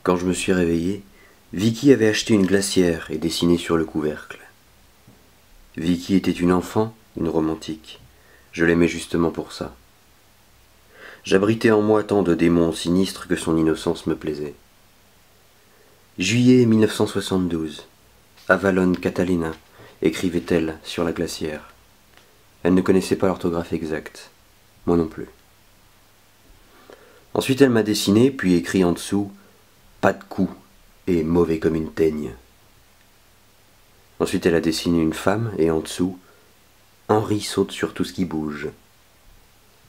Quand je me suis réveillé, Vicky avait acheté une glacière et dessiné sur le couvercle. Vicky était une enfant, une romantique. Je l'aimais justement pour ça. J'abritais en moi tant de démons sinistres que son innocence me plaisait. Juillet 1972. Avalon Catalina, écrivait-elle sur la glacière. Elle ne connaissait pas l'orthographe exacte. Moi non plus. Ensuite elle m'a dessiné, puis écrit en dessous « Pas de coup et mauvais comme une teigne ». Ensuite elle a dessiné une femme, et en dessous « Henri saute sur tout ce qui bouge ».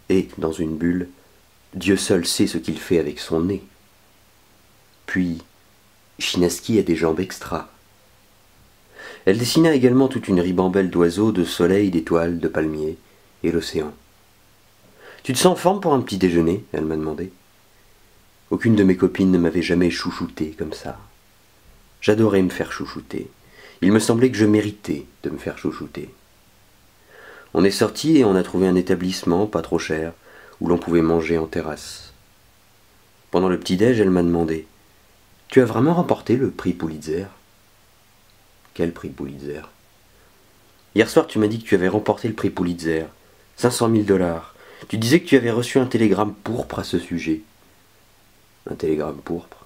Et, dans une bulle, « Dieu seul sait ce qu'il fait avec son nez ». Puis « Chinaski a des jambes extra ». Elle dessina également toute une ribambelle d'oiseaux, de soleil, d'étoiles, de palmiers, et l'océan. « Tu te sens en forme pour un petit déjeuner ?» elle m'a demandé. Aucune de mes copines ne m'avait jamais chouchouté comme ça. J'adorais me faire chouchouter. Il me semblait que je méritais de me faire chouchouter. On est sorti et on a trouvé un établissement, pas trop cher, où l'on pouvait manger en terrasse. Pendant le petit-déj, elle m'a demandé « Tu as vraiment remporté le prix Pulitzer ?» Quel prix Pulitzer? Hier soir, tu m'as dit que tu avais remporté le prix Pulitzer. 500 000 $. Tu disais que tu avais reçu un télégramme pourpre à ce sujet. Un télégramme pourpre?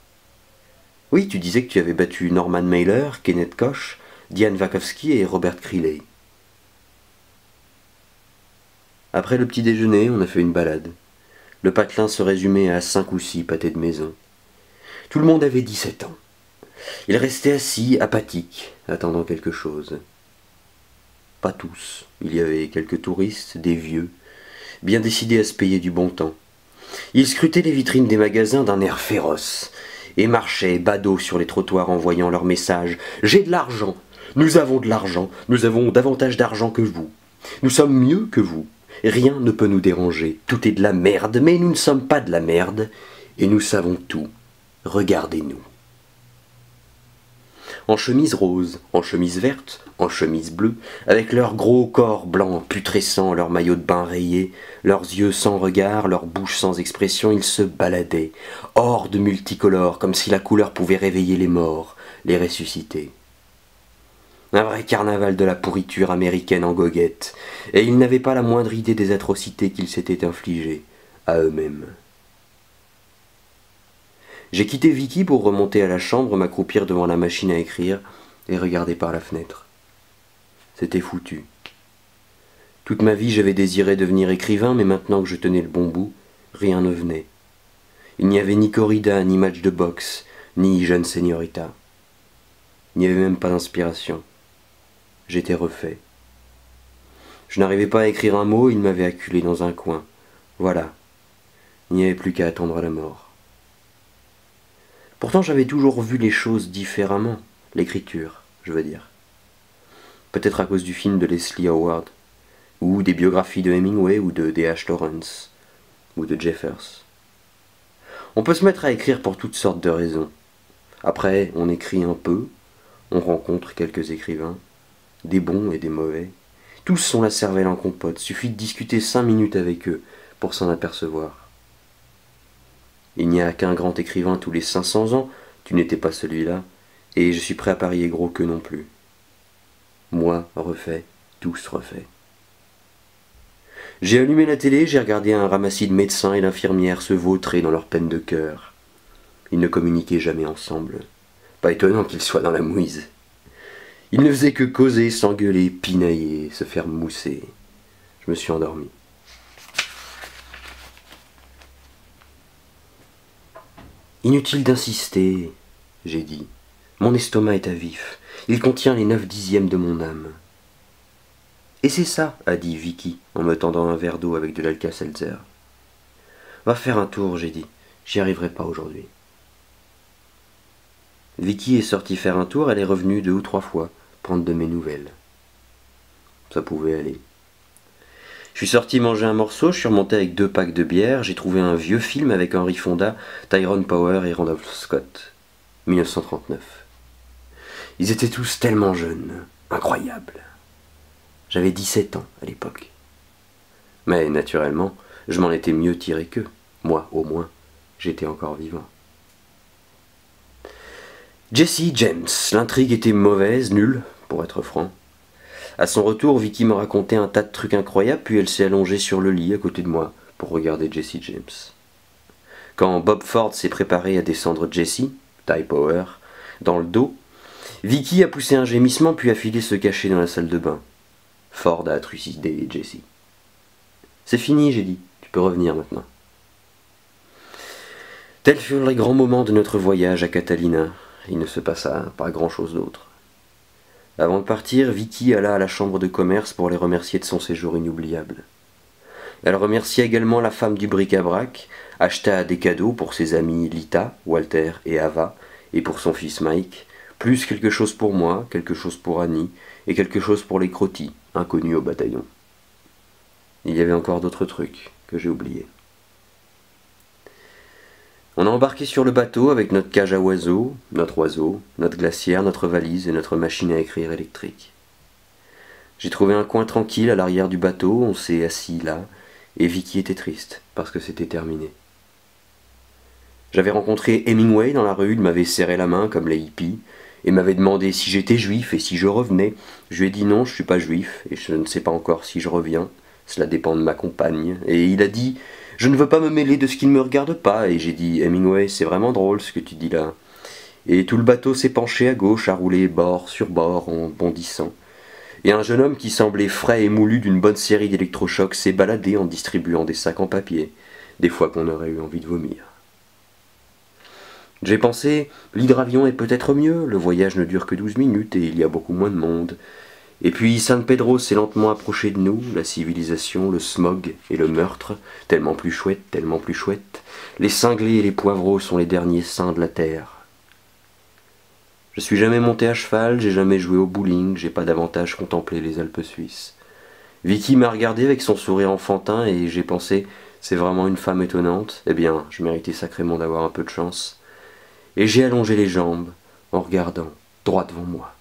Oui, tu disais que tu avais battu Norman Mailer, Kenneth Koch, Diane Wachowski et Robert Criley. Après le petit déjeuner, on a fait une balade. Le patelin se résumait à 5 ou 6 pâtés de maison. Tout le monde avait 17 ans. Ils restaient assis, apathiques, attendant quelque chose. Pas tous. Il y avait quelques touristes, des vieux, bien décidés à se payer du bon temps. Ils scrutaient les vitrines des magasins d'un air féroce et marchaient badauds sur les trottoirs en voyant leur message. « J'ai de l'argent, nous avons de l'argent, nous avons davantage d'argent que vous. Nous sommes mieux que vous. Rien ne peut nous déranger. Tout est de la merde, mais nous ne sommes pas de la merde et nous savons tout. Regardez-nous. » En chemise rose, en chemise verte, en chemise bleue, avec leurs gros corps blancs putrescents, leurs maillots de bain rayés, leurs yeux sans regard, leur bouche sans expression, ils se baladaient, hordes multicolores, comme si la couleur pouvait réveiller les morts, les ressusciter. Un vrai carnaval de la pourriture américaine en goguette, et ils n'avaient pas la moindre idée des atrocités qu'ils s'étaient infligées à eux-mêmes. J'ai quitté Vicky pour remonter à la chambre, m'accroupir devant la machine à écrire et regarder par la fenêtre. C'était foutu. Toute ma vie, j'avais désiré devenir écrivain, mais maintenant que je tenais le bon bout, rien ne venait. Il n'y avait ni corrida, ni match de boxe, ni jeune señorita. Il n'y avait même pas d'inspiration. J'étais refait. Je n'arrivais pas à écrire un mot, il m'avait acculé dans un coin. Voilà. Il n'y avait plus qu'à attendre la mort. Pourtant, j'avais toujours vu les choses différemment, l'écriture, je veux dire. Peut-être à cause du film de Leslie Howard, ou des biographies de Hemingway ou de D.H. Lawrence, ou de Jeffers. On peut se mettre à écrire pour toutes sortes de raisons. Après, on écrit un peu, on rencontre quelques écrivains, des bons et des mauvais. Tous sont la cervelle en compote, suffit de discuter 5 minutes avec eux pour s'en apercevoir. Il n'y a qu'un grand écrivain tous les 500 ans, tu n'étais pas celui-là, et je suis prêt à parier gros que non plus. Moi, refait, tous refaits. J'ai allumé la télé, j'ai regardé un ramassis de médecins et d'infirmières se vautrer dans leur peine de cœur. Ils ne communiquaient jamais ensemble. Pas étonnant qu'ils soient dans la mouise. Ils ne faisaient que causer, s'engueuler, pinailler, se faire mousser. Je me suis endormi. Inutile d'insister, j'ai dit. Mon estomac est à vif. Il contient les 9/10 de mon âme. Et c'est ça, a dit Vicky, en me tendant un verre d'eau avec de l'Alka-Seltzer. Va faire un tour, j'ai dit. J'y arriverai pas aujourd'hui. Vicky est sortie faire un tour, elle est revenue 2 ou 3 fois, prendre de mes nouvelles. Ça pouvait aller. Je suis sorti manger un morceau, je suis remonté avec 2 packs de bière, j'ai trouvé un vieux film avec Henry Fonda, Tyrone Power et Randolph Scott. 1939. Ils étaient tous tellement jeunes, incroyables. J'avais 17 ans à l'époque. Mais naturellement, je m'en étais mieux tiré qu'eux. Moi, au moins, j'étais encore vivant. Jesse James. L'intrigue était mauvaise, nulle, pour être franc. À son retour, Vicky m'a raconté un tas de trucs incroyables, puis elle s'est allongée sur le lit à côté de moi pour regarder Jesse James. Quand Bob Ford s'est préparé à descendre Jesse, Ty Power, dans le dos, Vicky a poussé un gémissement puis a filé se cacher dans la salle de bain. Ford a trucidé Jesse. C'est fini, j'ai dit, tu peux revenir maintenant. Tels furent les grands moments de notre voyage à Catalina. Il ne se passa pas grand-chose d'autre. Avant de partir, Vicky alla à la chambre de commerce pour les remercier de son séjour inoubliable. Elle remercia également la femme du bric-à-brac, acheta des cadeaux pour ses amis Lita, Walter et Ava, et pour son fils Mike, plus quelque chose pour moi, quelque chose pour Annie, et quelque chose pour les crottis, inconnus au bataillon. Il y avait encore d'autres trucs que j'ai oubliés. On a embarqué sur le bateau avec notre cage à oiseaux, notre glacière, notre valise et notre machine à écrire électrique. J'ai trouvé un coin tranquille à l'arrière du bateau, on s'est assis là, et Vicky était triste, parce que c'était terminé. J'avais rencontré Hemingway dans la rue, il m'avait serré la main comme les hippies, et m'avait demandé si j'étais juif et si je revenais. Je lui ai dit non, je suis pas juif, et je ne sais pas encore si je reviens, cela dépend de ma compagne. Et il a dit « Je ne veux pas me mêler de ce qui ne me regarde pas », et j'ai dit « Hemingway, c'est vraiment drôle ce que tu dis là ». Et tout le bateau s'est penché à gauche, à rouler bord sur bord en bondissant. Et un jeune homme qui semblait frais et moulu d'une bonne série d'électrochocs s'est baladé en distribuant des sacs en papier, des fois qu'on aurait eu envie de vomir. J'ai pensé, l'hydravion est peut-être mieux, le voyage ne dure que 12 minutes et il y a beaucoup moins de monde. Et puis San Pedro s'est lentement approché de nous, la civilisation, le smog et le meurtre, tellement plus chouette, les cinglés et les poivreaux sont les derniers saints de la terre. Je suis jamais monté à cheval, j'ai jamais joué au bowling, j'ai pas davantage contemplé les Alpes suisses. Vicky m'a regardé avec son sourire enfantin et j'ai pensé, c'est vraiment une femme étonnante, eh bien, je méritais sacrément d'avoir un peu de chance. Et j'ai allongé les jambes en regardant droit devant moi.